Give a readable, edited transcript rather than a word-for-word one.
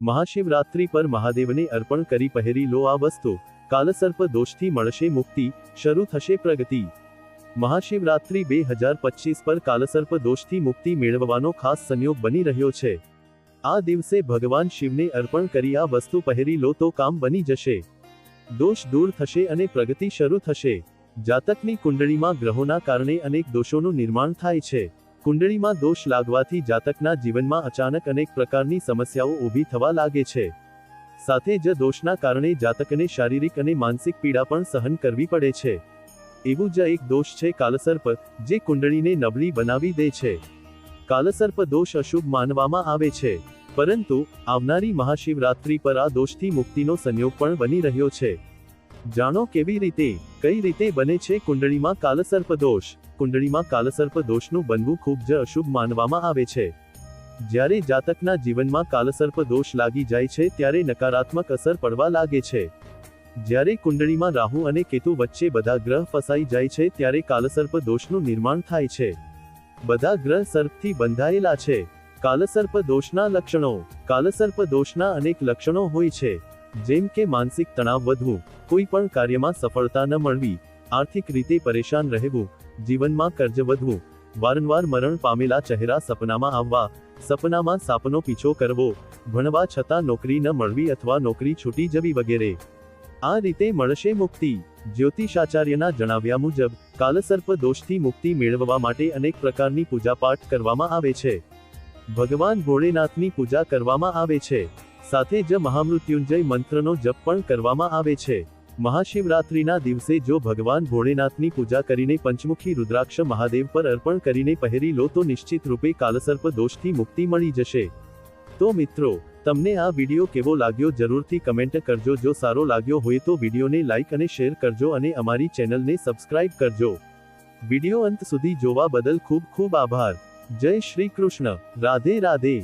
મહાશિવરાત્રિ પર મહાદેવને અર્પણ કરી પહેરી લો આ વસ્તુ, કાલસર્પ દોષથી મળશે મુક્તિ, શરૂ થશે પ્રગતિ। મહાશિવરાત્રિ 2025 પર કાલસર્પ દોષથી મુક્તિ મેળવવાનો ખાસ સંયોગ બની રહ્યો છે। આ દિવસે ભગવાન શિવને અર્પણ કરી આ વસ્તુ પહેરી લો તો કામ બની જશે, દોષ દૂર થશે અને પ્રગતિ શરૂ થશે। જાતકની કુંડળીમાં ગ્રહોના કારણે અનેક દોષોનું નિર્માણ થાય છે। કુંડળીમાં દોષ લાગવાથી જાતકના જીવનમાં અચાનક અનેક પ્રકારની સમસ્યાઓ ઊભી થવા લાગે છે। સાથે જ દોષના કારણે જાતકને શારીરિક અને માનસિક પીડા પણ સહન કરવી પડે છે। એવું જ એક દોષ છે કાલસર્પ, જે કુંડળીને નબળી બનાવી દે છે। કાલસર્પ દોષ અશુભ માનવામાં આવે છે, પરંતુ આવનારી મહાશિવરાત્રિ પર આ દોષથી મુક્તિનો સંયોગ પણ બની રહ્યો છે। જાણો કેવી રીતે, કઈ રીતે બને છે કુંડળીમાં કાલસર્પ દોષ। કુંડળીમાં કાલસર્પ દોષનું બનવું ખૂબ જ અશુભ માનવામાં આવે છે। જ્યારે જાતકના જીવનમાં કાલસર્પ દોષ લાગી જાય છે ત્યારે નકારાત્મક અસર પડવા લાગે છે। જ્યારે કુંડળીમાં રાહુ અને કેતુ વચ્ચે બધા ગ્રહ ફસાઈ જાય છે ત્યારે કાલસર્પ દોષનું નિર્માણ થાય છે। બધા ગ્રહ સર્પથી બંધાયેલા છે। કાલસર્પ દોષના લક્ષણો। કાલસર્પ દોષના અનેક લક્ષણો હોય છે, જેમ કે માનસિક તણાવ વધવું, કોઈ પણ કાર્યમાં સફળતા ન મળવી, આર્થિક રીતે પરેશાન રહેવું, જીવનમાં કર્જ વધવું, વારંવાર મરણ પામેલા ચહેરા સપનામાં આવવા, સપનામાં સાપનો પીછો કરવો, ભણવા છતાં નોકરી ન મળવી અથવા નોકરી છૂટી જવી વગેરે। આ રીતે મળશે મુક્તિ। જ્યોતિષાચાર્યના જણાવ્યા મુજબ કાલસર્પ દોષથી મુક્તિ મેળવવા માટે અનેક પ્રકારની પૂજાપાઠ કરવામાં આવે છે। ભગવાન ભોળેનાથની પૂજા કરવામાં આવે છે, સાથે જ મહામૃત્યુંજય મંત્રનો જપ પણ કરવામાં આવે છે। મહાશિવરાત્રિના દિવસે જો ભગવાન ભોળેનાથની પૂજા કરીને પંચમુખી રુદ્રાક્ષ મહાદેવ પર અર્પણ કરીને પહેરી લો તો નિશ્ચિત રૂપે કાલસર્પ દોષથી મુક્તિ મળી જશે। તો મિત્રો, તમને આ વિડીયો કેવો લાગ્યો જરૂરથી કમેન્ટ કરજો। જો સારો લાગ્યો હોય તો વિડીયોને લાઇક અને શેર કરજો અને અમારી ચેનલને સબસ્ક્રાઇબ કરજો। વિડીયો અંત સુધી જોવા બદલ ખૂબ ખૂબ આભાર। જય શ્રી કૃષ્ણ। રાધે રાધે।